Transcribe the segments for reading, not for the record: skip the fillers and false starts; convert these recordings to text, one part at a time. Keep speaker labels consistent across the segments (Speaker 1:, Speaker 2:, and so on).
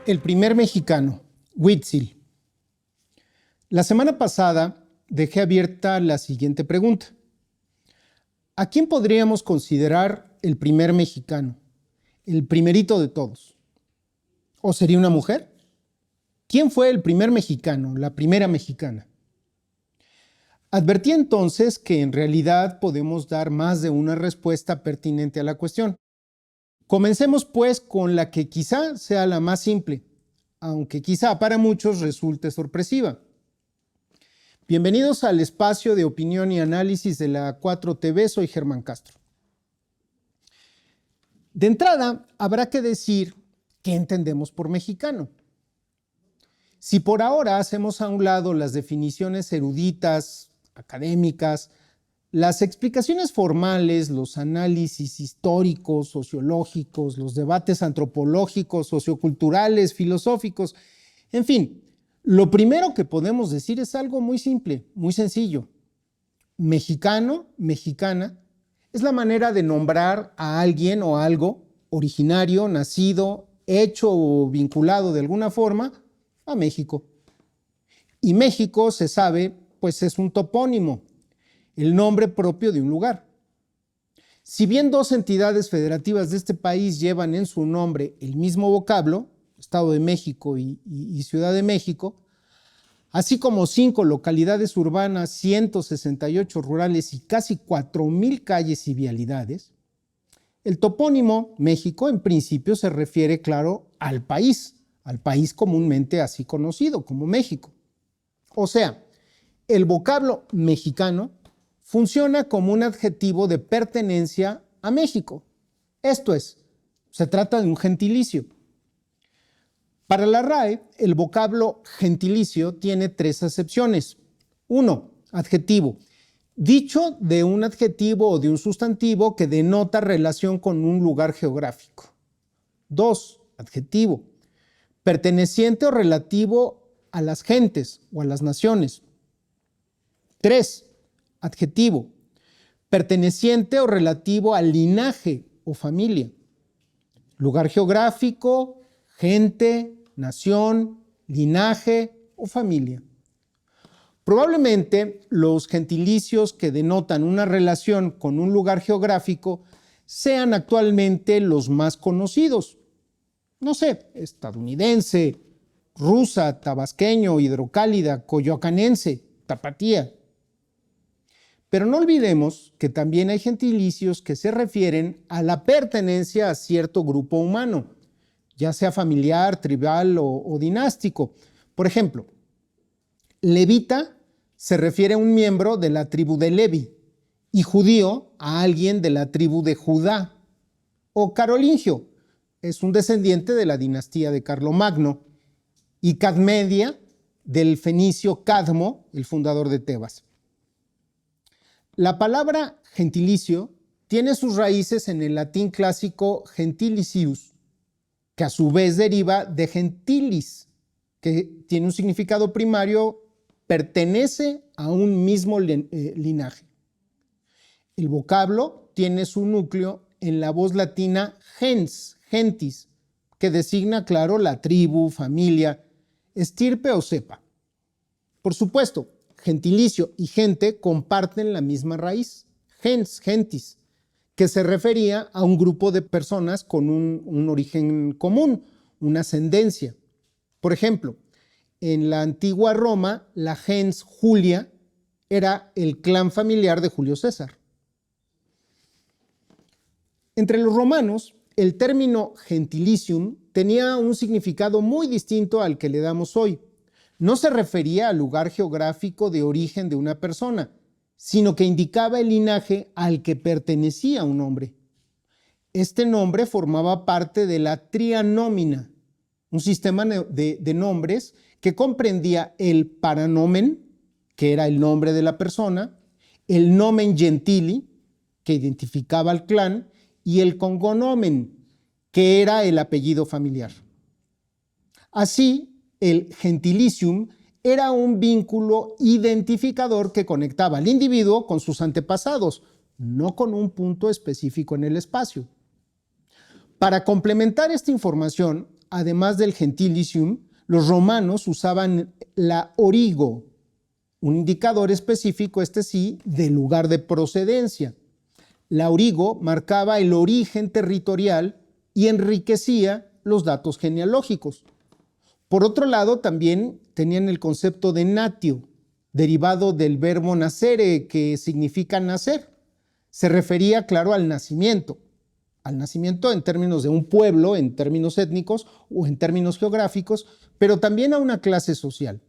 Speaker 1: El primer mexicano, Huitzil. La semana pasada dejé abierta la siguiente pregunta. ¿A quién podríamos considerar el primer mexicano? El primerito de todos. ¿O sería una mujer? ¿Quién fue el primer mexicano, la primera mexicana? Advertí entonces que en realidad podemos dar más de una respuesta pertinente a la cuestión. Comencemos pues con la que quizá sea la más simple, aunque quizá para muchos resulte sorpresiva. Bienvenidos al espacio de opinión y análisis de la 4TV, soy Germán Castro. De entrada, habrá que decir qué entendemos por mexicano. Si por ahora hacemos a un lado las definiciones eruditas, académicas, las explicaciones formales, los análisis históricos, sociológicos, los debates antropológicos, socioculturales, filosóficos, en fin, lo primero que podemos decir es algo muy simple, muy sencillo. Mexicano, mexicana, es la manera de nombrar a alguien o algo originario, nacido, hecho o vinculado de alguna forma a México. Y México, se sabe, pues es un topónimo, el nombre propio de un lugar. Si bien dos entidades federativas de este país llevan en su nombre el mismo vocablo, Estado de México y Ciudad de México, así como 5 localidades urbanas, 168 rurales y casi 4,000 calles y vialidades, el topónimo México en principio se refiere, claro, al país comúnmente así conocido como México. O sea, el vocablo mexicano funciona como un adjetivo de pertenencia a México. Esto es, se trata de un gentilicio. Para la RAE, el vocablo gentilicio tiene 3 acepciones. 1, adjetivo. Dicho de un adjetivo o de un sustantivo que denota relación con un lugar geográfico. 2, adjetivo. Perteneciente o relativo a las gentes o a las naciones. 3, adjetivo. Perteneciente o relativo al linaje o familia. Lugar geográfico, gente, nación, linaje o familia. Probablemente los gentilicios que denotan una relación con un lugar geográfico sean actualmente los más conocidos. No sé, estadounidense, rusa, tabasqueño, hidrocálida, coyoacanense, tapatía. Pero no olvidemos que también hay gentilicios que se refieren a la pertenencia a cierto grupo humano, ya sea familiar, tribal o dinástico. Por ejemplo, levita se refiere a un miembro de la tribu de Levi y judío a alguien de la tribu de Judá. O carolingio es un descendiente de la dinastía de Carlomagno y Cadmedia del fenicio Cadmo, el fundador de Tebas. La palabra gentilicio tiene sus raíces en el latín clásico gentilicius, que a su vez deriva de gentilis, que tiene un significado primario, pertenece a un mismo linaje. El vocablo tiene su núcleo en la voz latina gens, gentis, que designa, claro, la tribu, familia, estirpe o cepa. Por supuesto, gentilicio y gente comparten la misma raíz, gens, gentis, que se refería a un grupo de personas con un origen común, una ascendencia. Por ejemplo, en la antigua Roma, la gens Julia era el clan familiar de Julio César. Entre los romanos, el término gentilicium tenía un significado muy distinto al que le damos hoy. No se refería al lugar geográfico de origen de una persona, sino que indicaba el linaje al que pertenecía un hombre. Este nombre formaba parte de la trianómina, un sistema de nombres que comprendía el paranomen, que era el nombre de la persona, el nomen gentili, que identificaba al clan, y el cognomen, que era el apellido familiar. Así, el gentilicium era un vínculo identificador que conectaba al individuo con sus antepasados, no con un punto específico en el espacio. Para complementar esta información, además del gentilicium, los romanos usaban la origo, un indicador específico, este sí, del lugar de procedencia. La origo marcaba el origen territorial y enriquecía los datos genealógicos. Por otro lado, también tenían el concepto de natio, derivado del verbo nacere, que significa nacer. Se refería, claro, al nacimiento en términos de un pueblo, en términos étnicos o en términos geográficos, pero también a una clase social.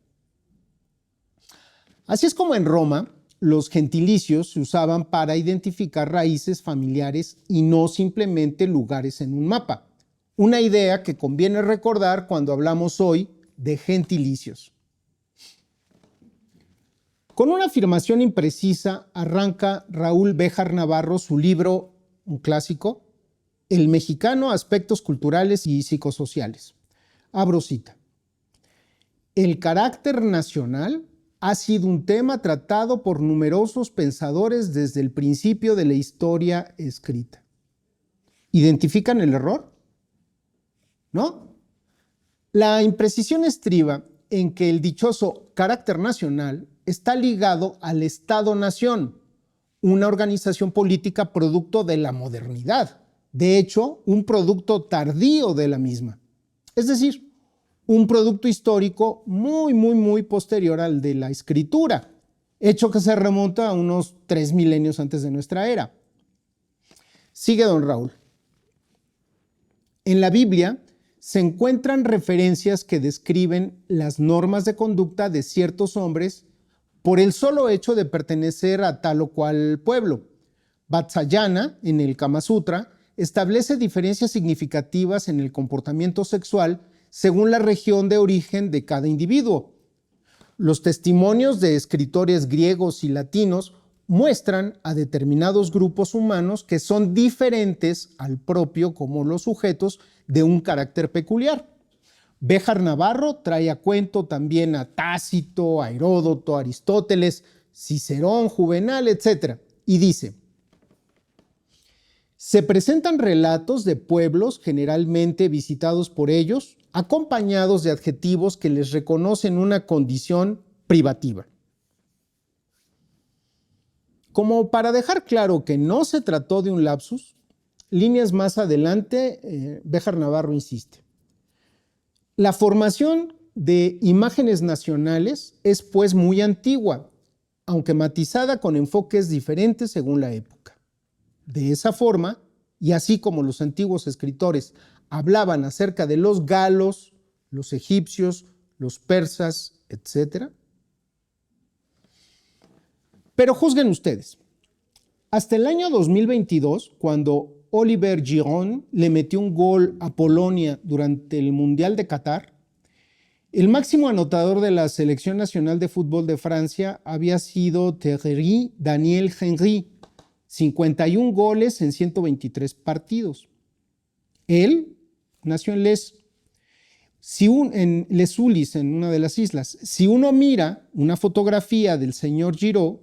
Speaker 1: Así es como en Roma, los gentilicios se usaban para identificar raíces familiares y no simplemente lugares en un mapa. Una idea que conviene recordar cuando hablamos hoy de gentilicios. Con una afirmación imprecisa arranca Raúl Béjar Navarro su libro, un clásico, El mexicano, aspectos culturales y psicosociales. Abro cita. El carácter nacional ha sido un tema tratado por numerosos pensadores desde el principio de la historia escrita. ¿Identifican el error? ¿No? La imprecisión estriba en que el dichoso carácter nacional está ligado al Estado-Nación, una organización política producto de la modernidad, de hecho, un producto tardío de la misma. Es decir, un producto histórico muy posterior al de la escritura, hecho que se remonta a unos 3 milenios antes de nuestra era. Sigue don Raúl. En la Biblia se encuentran referencias que describen las normas de conducta de ciertos hombres por el solo hecho de pertenecer a tal o cual pueblo. Vatsayana, en el Kama Sutra, establece diferencias significativas en el comportamiento sexual según la región de origen de cada individuo. Los testimonios de escritores griegos y latinos muestran a determinados grupos humanos que son diferentes al propio como los sujetos de un carácter peculiar. Béjar Navarro trae a cuento también a Tácito, a Heródoto, a Aristóteles, Cicerón, Juvenal, etc. Y dice: se presentan relatos de pueblos generalmente visitados por ellos, acompañados de adjetivos que les reconocen una condición privativa. Como para dejar claro que no se trató de un lapsus, líneas más adelante, Béjar Navarro insiste. La formación de imágenes nacionales es pues muy antigua, aunque matizada con enfoques diferentes según la época. De esa forma, y así como los antiguos escritores hablaban acerca de los galos, los egipcios, los persas, etc. Pero juzguen ustedes. Hasta el año 2022, cuando Oliver Giroud le metió un gol a Polonia durante el Mundial de Qatar, el máximo anotador de la Selección Nacional de Fútbol de Francia había sido Thierry Daniel Henry, 51 goles en 123 partidos. Él nació en Les Ulis, en una de las islas. Si uno mira una fotografía del señor Giroud,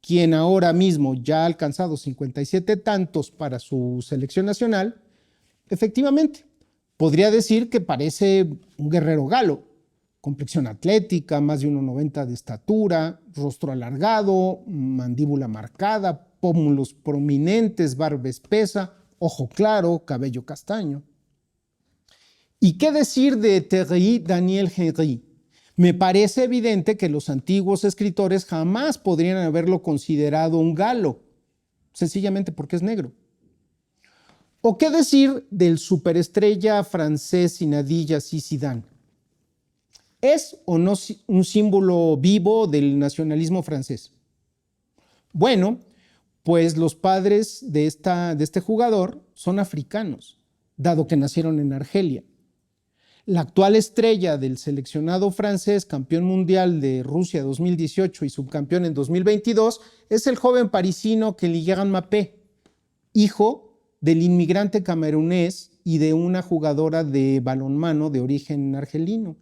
Speaker 1: quien ahora mismo ya ha alcanzado 57 tantos para su selección nacional, efectivamente, podría decir que parece un guerrero galo. Complexión atlética, más de 1,90 de estatura, rostro alargado, mandíbula marcada, pómulos prominentes, barba espesa, ojo claro, cabello castaño. ¿Y qué decir de Thierry Daniel Henry? Me parece evidente que los antiguos escritores jamás podrían haberlo considerado un galo, sencillamente porque es negro. ¿O qué decir del superestrella francés Zinedine Zidane? ¿Es o no un símbolo vivo del nacionalismo francés? Bueno, pues los padres de este jugador son africanos, dado que nacieron en Argelia. La actual estrella del seleccionado francés, campeón mundial de Rusia 2018 y subcampeón en 2022, es el joven parisino Kylian Mbappé, hijo del inmigrante camerunés y de una jugadora de balonmano de origen argelino.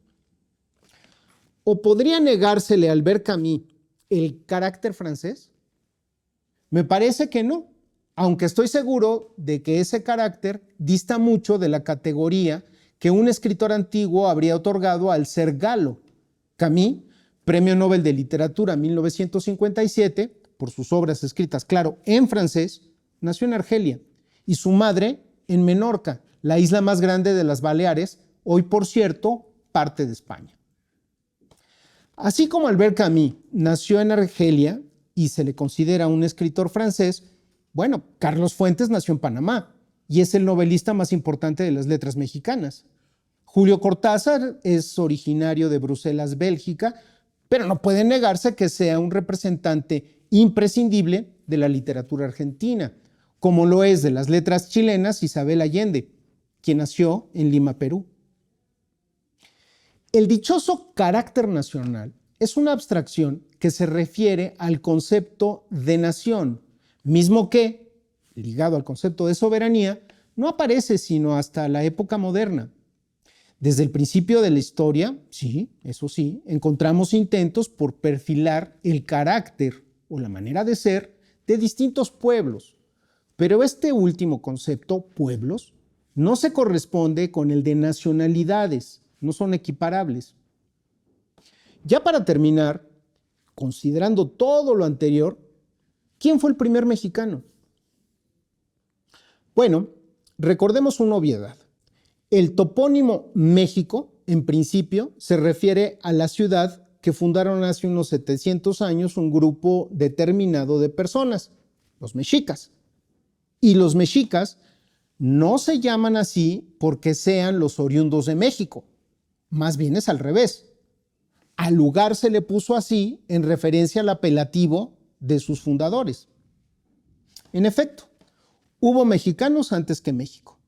Speaker 1: ¿O podría negársele a Albert Camus el carácter francés? Me parece que no, aunque estoy seguro de que ese carácter dista mucho de la categoría que un escritor antiguo habría otorgado al ser galo. Camus, Premio Nobel de Literatura 1957, por sus obras escritas, claro, en francés, nació en Argelia y su madre en Menorca, la isla más grande de las Baleares, hoy, por cierto, parte de España. Así como Albert Camus nació en Argelia y se le considera un escritor francés, bueno, Carlos Fuentes nació en Panamá y es el novelista más importante de las letras mexicanas. Julio Cortázar es originario de Bruselas, Bélgica, pero no puede negarse que sea un representante imprescindible de la literatura argentina, como lo es de las letras chilenas Isabel Allende, quien nació en Lima, Perú. El dichoso carácter nacional es una abstracción que se refiere al concepto de nación, mismo que, ligado al concepto de soberanía, no aparece sino hasta la época moderna. Desde el principio de la historia, sí, eso sí, encontramos intentos por perfilar el carácter o la manera de ser de distintos pueblos, pero este último concepto, pueblos, no se corresponde con el de nacionalidades, no son equiparables. Ya para terminar, considerando todo lo anterior, ¿quién fue el primer mexicano? Bueno, recordemos una obviedad. El topónimo México, en principio, se refiere a la ciudad que fundaron hace unos 700 años un grupo determinado de personas, los mexicas. Y los mexicas no se llaman así porque sean los oriundos de México, más bien es al revés. Al lugar se le puso así en referencia al apelativo de sus fundadores. En efecto, hubo mexicanos antes que México.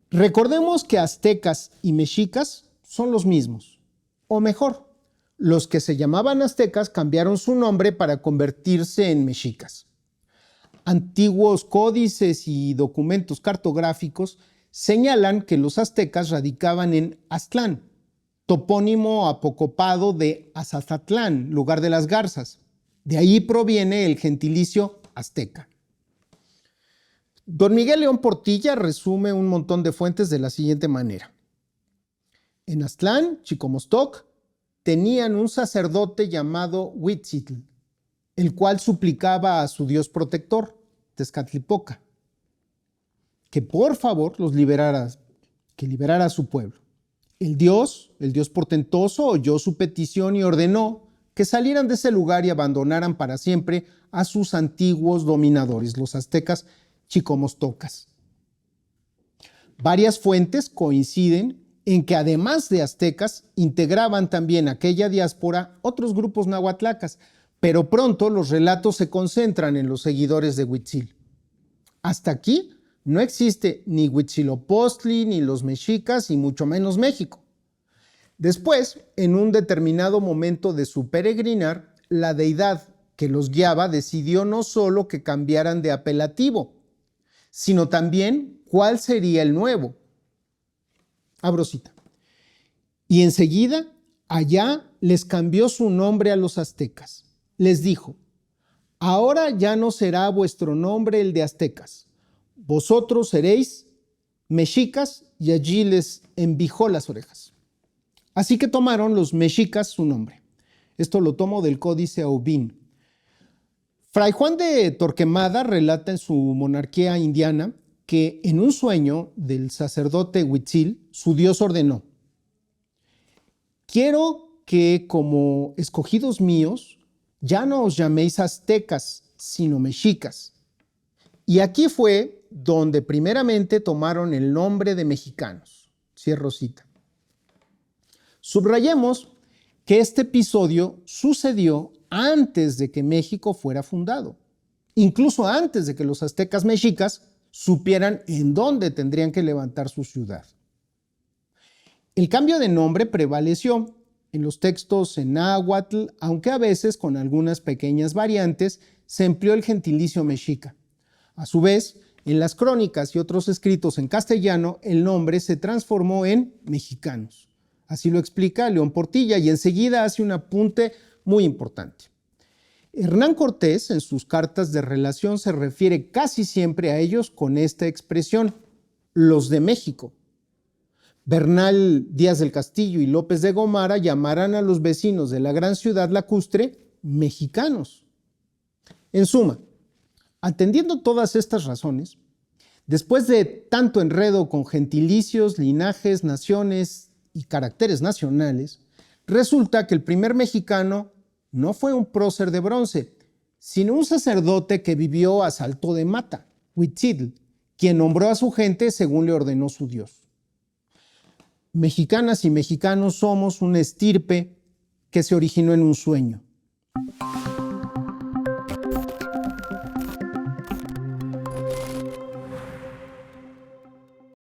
Speaker 1: Recordemos que aztecas y mexicas son los mismos, o mejor, los que se llamaban aztecas cambiaron su nombre para convertirse en mexicas. Antiguos códices y documentos cartográficos señalan que los aztecas radicaban en Aztlán, topónimo apocopado de Azazatlán, lugar de las garzas. De ahí proviene el gentilicio azteca. Don Miguel León Portilla resume un montón de fuentes de la siguiente manera. En Aztlán, Chicomostoc, tenían un sacerdote llamado Huitzitl, el cual suplicaba a su dios protector, Tezcatlipoca, que por favor los liberara, que liberara a su pueblo. El dios portentoso, oyó su petición y ordenó que salieran de ese lugar y abandonaran para siempre a sus antiguos dominadores, los aztecas chicomostocas. Varias fuentes coinciden en que además de aztecas, integraban también aquella diáspora otros grupos nahuatlacas, pero pronto los relatos se concentran en los seguidores de Huitzil. Hasta aquí no existe ni Huitzilopochtli, ni los mexicas, y mucho menos México. Después, en un determinado momento de su peregrinar, la deidad que los guiaba decidió no solo que cambiaran de apelativo, sino también cuál sería el nuevo. Abro cita. Y enseguida, allá les cambió su nombre a los aztecas. Les dijo, ahora ya no será vuestro nombre el de aztecas. Vosotros seréis mexicas, y allí les envijó las orejas. Así que tomaron los mexicas su nombre. Esto lo tomo del Códice Aubin. Fray Juan de Torquemada relata en su Monarquía Indiana que en un sueño del sacerdote Huitzil, su dios ordenó: quiero que como escogidos míos ya no os llaméis aztecas, sino mexicas. Y aquí fue donde primeramente tomaron el nombre de mexicanos. Cierro cita. Subrayemos que este episodio sucedió antes de que México fuera fundado, incluso antes de que los aztecas mexicas supieran en dónde tendrían que levantar su ciudad. El cambio de nombre prevaleció en los textos en náhuatl, aunque a veces con algunas pequeñas variantes se empleó el gentilicio mexica. A su vez, en las crónicas y otros escritos en castellano, el nombre se transformó en mexicanos. Así lo explica León Portilla y enseguida hace un apunte muy importante. Hernán Cortés, en sus cartas de relación, se refiere casi siempre a ellos con esta expresión, los de México, Bernal Díaz del Castillo y López de Gomara llamaran a los vecinos de la gran ciudad lacustre mexicanos. En suma, atendiendo todas estas razones, después de tanto enredo con gentilicios, linajes, naciones y caracteres nacionales, resulta que el primer mexicano no fue un prócer de bronce, sino un sacerdote que vivió a salto de mata, Huitzil, quien nombró a su gente según le ordenó su Dios. Mexicanas y mexicanos somos una estirpe que se originó en un sueño.